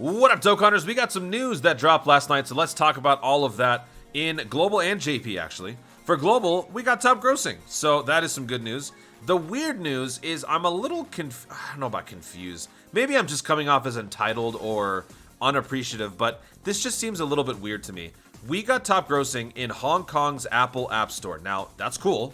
What up, Dokkaners? We got some news that dropped last night, so let's talk about all of that in Global and JP, actually. For Global, we got top grossing, so that is some good news. The weird news is I'm a little I don't know about confused. Maybe I'm just coming off as entitled or unappreciative, but this just seems a little bit weird to me. We got top grossing in Hong Kong's Apple App Store. Now, that's cool.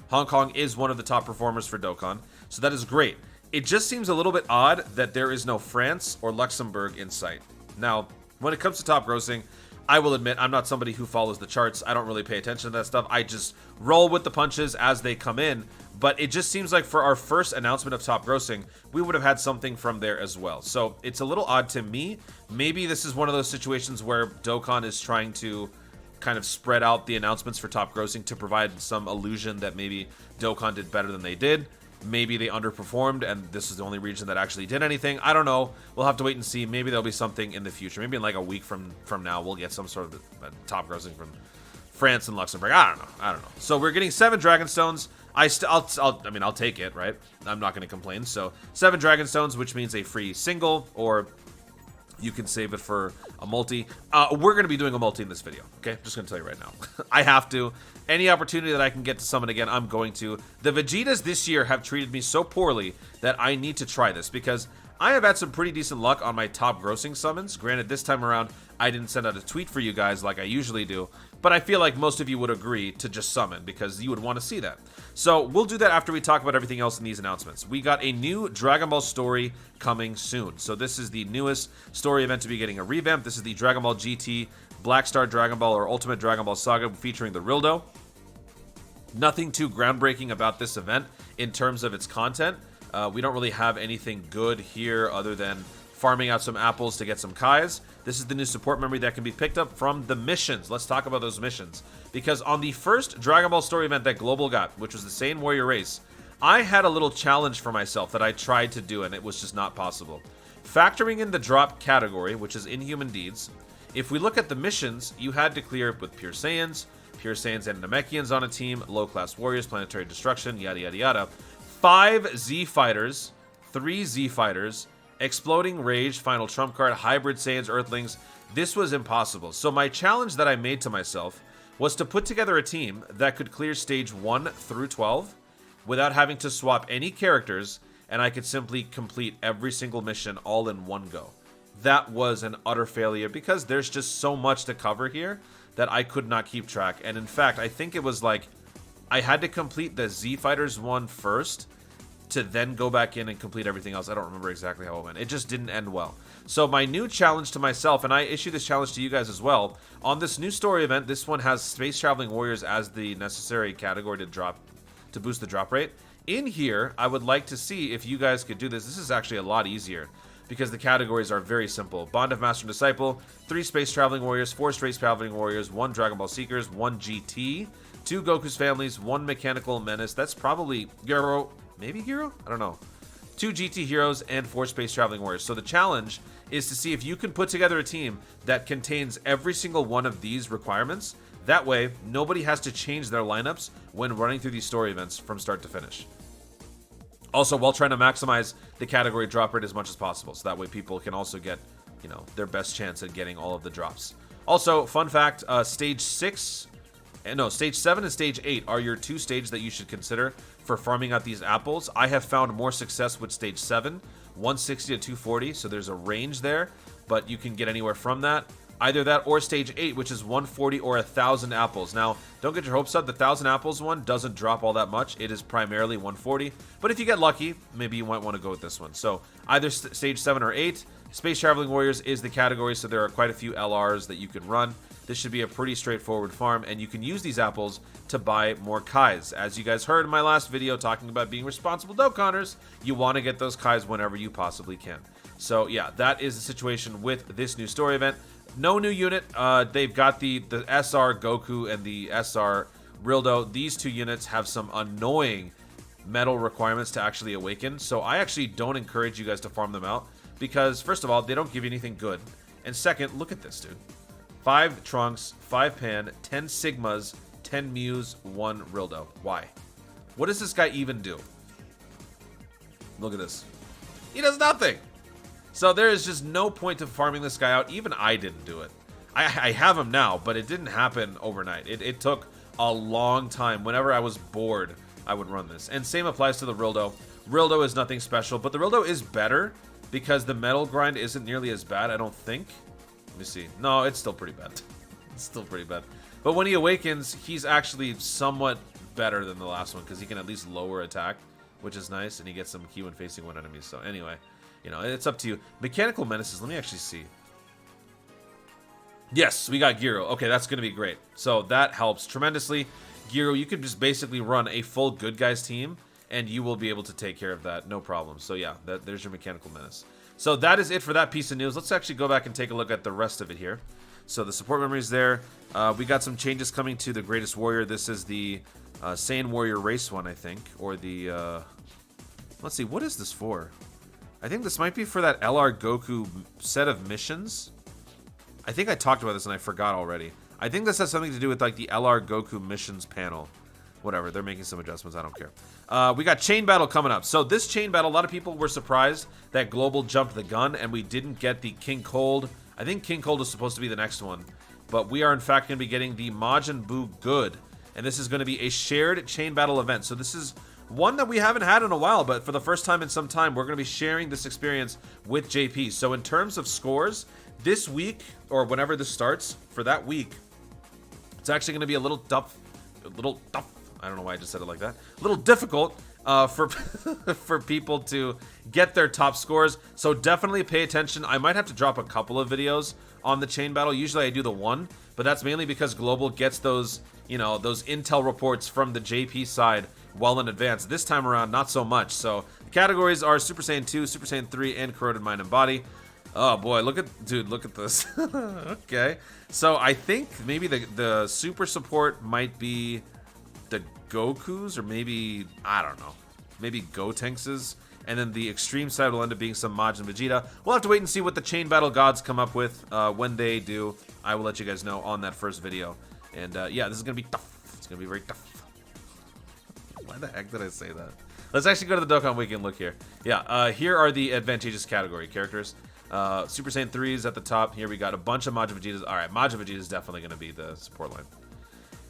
Hong Kong is one of the top performers for Dokkan, so that is great. It just seems a little bit odd that there is no France or Luxembourg in sight. Now, when it comes to top grossing, I will admit I'm not somebody who follows the charts. I don't really pay attention to that stuff. I just roll with the punches as they come in. But it just seems like for our first announcement of top grossing, we would have had something from there as well. So it's a little odd to me. Maybe this is one of those situations where Dokkan is trying to kind of spread out the announcements for top grossing to provide some illusion that maybe Dokkan did better than they did. Maybe they underperformed and this is the only region that actually did anything. I don't know. We'll have to wait and see. Maybe there'll be something in the future. Maybe in like a week from now, we'll get some sort of top grossing from France and Luxembourg. I don't know. So we're getting 7 Dragon Stones. I'll take it, right? I'm not going to complain. So 7 Dragon Stones, which means a free single, or you can save it for a multi. We're going to be doing a multi in this video, okay? Just going to tell you right now. I have to. Any opportunity that I can get to summon again, I'm going to. The Vegetas this year have treated me so poorly that I need to try this because I have had some pretty decent luck on my top grossing summons. Granted, this time around, I didn't send out a tweet for you guys like I usually do, but I feel like most of you would agree to just summon because you would want to see that. So we'll do that after we talk about everything else in these announcements. We got a new Dragon Ball story coming soon. So this is the newest story event to be getting a revamp. This is the Dragon Ball GT Black Star Dragon Ball or Ultimate Dragon Ball Saga featuring the Rildo. Nothing too groundbreaking about this event in terms of its content. We don't really have anything good here other than farming out some apples to get some Kais. This is the new support memory that can be picked up from the missions. Let's talk about those missions. Because on the first Dragon Ball story event that Global got, which was the Saiyan Warrior race, I had a little challenge for myself that I tried to do and it was just not possible. Factoring in the drop category, which is Inhuman Deeds, if we look at the missions, you had to clear with Pure Saiyans and Namekians on a team, low-class warriors, planetary destruction, yada yada yada. 5 Z Fighters, 3 Z Fighters, Exploding Rage, Final Trump Card, Hybrid Saiyans, Earthlings. This was impossible. So my challenge that I made to myself was to put together a team that could clear stage 1 through 12 without having to swap any characters, and I could simply complete every single mission all in one go. That was an utter failure because there's just so much to cover here that I could not keep track. And in fact, I think it was like I had to complete the Z Fighters one first to then go back in and complete everything else. I don't remember exactly how it went. It just didn't end well. So my new challenge to myself, and I issue this challenge to you guys as well, on this new story event, this one has Space Traveling Warriors as the necessary category to boost the drop rate. In here, I would like to see if you guys could do this. This is actually a lot easier because the categories are very simple. Bond of Master and Disciple, 3 Space Traveling Warriors, 4 Space Traveling Warriors, 1 Dragon Ball Seekers, 1 GT, 2 Goku's Families, 1 Mechanical Menace. That's probably Gyro. Maybe Gyro? I don't know. 2 GT Heroes and 4 Space Traveling Warriors. So the challenge is to see if you can put together a team that contains every single one of these requirements. That way, nobody has to change their lineups when running through these story events from start to finish. Also, while trying to maximize the category drop rate as much as possible. So that way people can also get, their best chance at getting all of the drops. Also, fun fact, stage 7 and stage 8 are your 2 stages that you should consider for farming out these apples. I have found more success with stage 7, 160 to 240, so there's a range there, but you can get anywhere from that. Either that or stage 8, which is 140 or 1,000 apples. Now, don't get your hopes up. The 1,000 apples one doesn't drop all that much. It is primarily 140, but if you get lucky, maybe you might want to go with this one. So either stage 7 or 8, Space Traveling Warriors is the category, so there are quite a few LRs that you can run. This should be a pretty straightforward farm, and you can use these apples to buy more Kais. As you guys heard in my last video talking about being responsible Dokkanners, you want to get those Kais whenever you possibly can. So yeah, that is the situation with this new story event. No new unit. They've got the SR Goku and the SR Rildo. These 2 units have some annoying metal requirements to actually awaken, so I actually don't encourage you guys to farm them out because, first of all, they don't give you anything good, and second, look at this, dude. 5 Trunks, 5 Pan, 10 Sigmas, 10 Mews, 1 Rildo. Why? What does this guy even do? Look at this. He does nothing. So there is just no point to farming this guy out. Even I didn't do it. I have him now, but it didn't happen overnight. It took a long time. Whenever I was bored, I would run this. And same applies to the Rildo. Rildo is nothing special, but the Rildo is better because the metal grind isn't nearly as bad, I don't think. Let me see. No, it's still pretty bad. It's still pretty bad. But when he awakens, he's actually somewhat better than the last one because he can at least lower attack, which is nice, and he gets some key when facing one enemy. So anyway, you know, it's up to you. Mechanical menaces, let me actually see. Yes, we got Giro. Okay, that's going to be great. So that helps tremendously. Giro, you can just basically run a full good guys team, and you will be able to take care of that, no problem. So yeah, there's your mechanical menace. So that is it for that piece of news. Let's actually go back and take a look at the rest of it here. So the support memory is there. We got some changes coming to the Greatest Warrior. This is the Saiyan Warrior race one, I think. Or the, let's see, what is this for? I think this might be for that LR Goku set of missions. I think I talked about this and I forgot already. I think this has something to do with like the LR Goku missions panel. Whatever, they're making some adjustments, I don't care. We got Chain Battle coming up. So this Chain Battle, a lot of people were surprised that Global jumped the gun and we didn't get the King Cold. I think King Cold is supposed to be the next one. But we are in fact going to be getting the Majin Buu Good. And this is going to be a shared Chain Battle event. So this is one that we haven't had in a while, but for the first time in some time, we're going to be sharing this experience with JP. So in terms of scores, this week, or whenever this starts, for that week, it's actually going to be a little tough. I don't know why I just said it like that. A little difficult for for people to get their top scores. So definitely pay attention. I might have to drop a couple of videos on the Chain Battle. Usually I do the one, but that's mainly because Global gets those, you know, those intel reports from the JP side well in advance. This time around, not so much. So the categories are Super Saiyan 2, Super Saiyan 3, and Corroded Mind and Body. Oh boy, look at this. Okay, so I think maybe the super support might be the Gokus, or maybe, I don't know, maybe Gotenks', and then the extreme side will end up being some Majin Vegeta. We'll have to wait and see what the Chain Battle gods come up with. When they do, I will let you guys know on that first video. And yeah, this is gonna be tough. It's gonna be very tough. Why the heck did I say that? Let's actually go to the Dokkan Wiki and look here. Yeah, here are the advantageous category characters. Super Saiyan 3 is at the top. Here we got a bunch of Majin Vegetas. Alright, Majin Vegeta is definitely going to be the support line.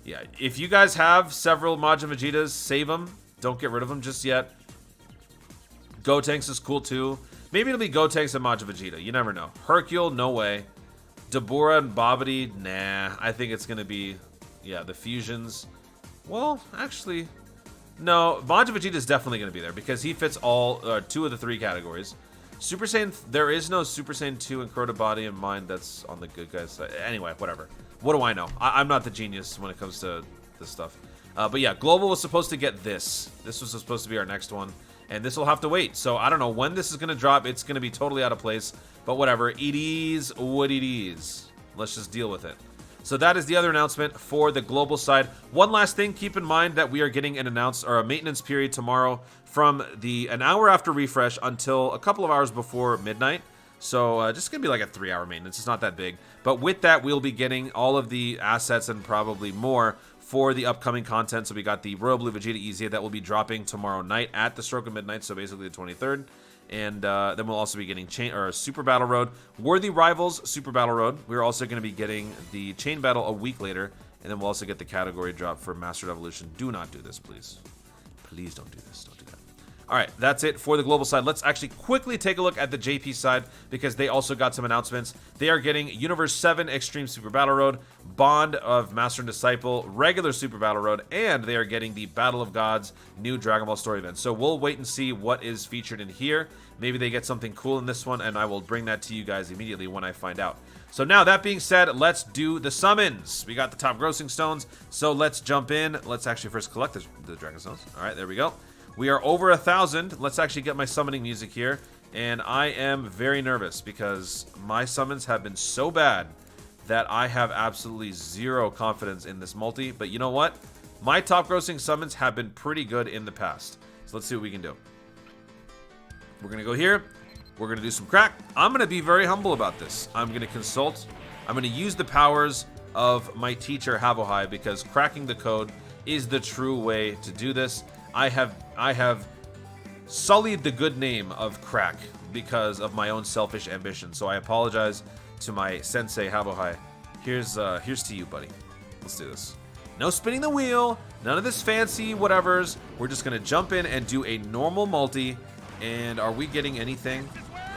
Yeah, if you guys have several Majin Vegetas, save them. Don't get rid of them just yet. Gotenks is cool too. Maybe it'll be Gotenks and Majin Vegeta. You never know. Hercule, no way. Dabura and Babidi, nah. I think it's going to be, yeah, the fusions. Well, actually, no. Majin Vegeta is definitely going to be there because he fits all 2 of the 3 categories. Super Saiyan, there is no Super Saiyan 2 and Crota Body in mind that's on the good guys side. Anyway, whatever. What do I know? I'm not the genius when it comes to this stuff. But yeah, Global was supposed to get this. This was supposed to be our next one. And this will have to wait. So I don't know when this is going to drop. It's going to be totally out of place. But whatever. It is what it is. Let's just deal with it. So that is the other announcement for the Global side. One last thing, keep in mind that we are getting an a maintenance period tomorrow from an hour after refresh until a couple of hours before midnight. So just gonna be like a 3-hour maintenance. It's not that big. But with that, we'll be getting all of the assets and probably more for the upcoming content. So we got the Royal Blue Vegeta EZA that will be dropping tomorrow night at the stroke of midnight. So basically the 23rd. And then we'll also be getting Super Battle Road, Worthy Rivals Super Battle Road. We're also going to be getting the Chain Battle a week later, and then we'll also get the category drop for Mastered Evolution. Do not do this, please. Please don't do this. Don't do that. All right, that's it for the Global side. Let's actually quickly take a look at the JP side because they also got some announcements. They are getting Universe 7 Extreme Super Battle Road, Bond of Master and Disciple, regular Super Battle Road, and they are getting the Battle of Gods new Dragon Ball story event. So we'll wait and see what is featured in here. Maybe they get something cool in this one, and I will bring that to you guys immediately when I find out. So now, that being said, let's do the summons. We got the top grossing stones, so let's jump in. Let's actually first collect the Dragon Stones. All right, there we go. We are over 1,000. Let's actually get my summoning music here. And I am very nervous because my summons have been so bad that I have absolutely zero confidence in this multi. But you know what? My top grossing summons have been pretty good in the past. So let's see what we can do. We're going to go here. We're going to do some crack. I'm going to be very humble about this. I'm going to consult. I'm going to use the powers of my teacher, Havohai, because cracking the code is the true way to do this. I have sullied the good name of crack because of my own selfish ambition. So I apologize to my sensei Habohai. Here's to you, buddy. Let's do this. No spinning the wheel, none of this fancy whatevers. We're just gonna jump in and do a normal multi. And are we getting anything?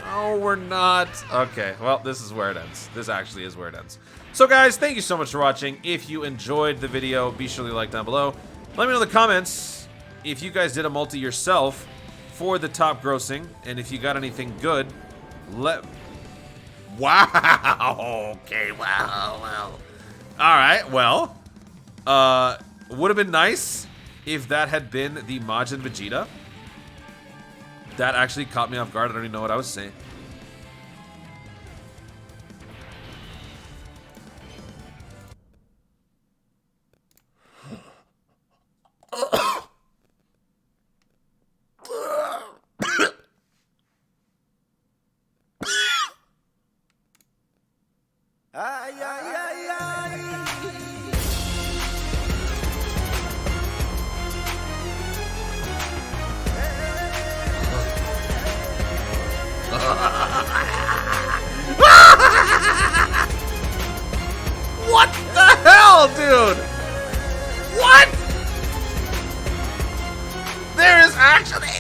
No, we're not. Okay, well, this is where it ends. This actually is where it ends. So guys, thank you so much for watching. If you enjoyed the video, be sure to like down below. Let me know in the comments if you guys did a multi yourself for the top grossing, and if you got anything good. Wow. Okay, wow. All right, well, would have been nice if that had been the Majin Vegeta. That actually caught me off guard. I don't even know what I was saying. Ay, ay, ay, ay. What the hell, dude? What? There is actually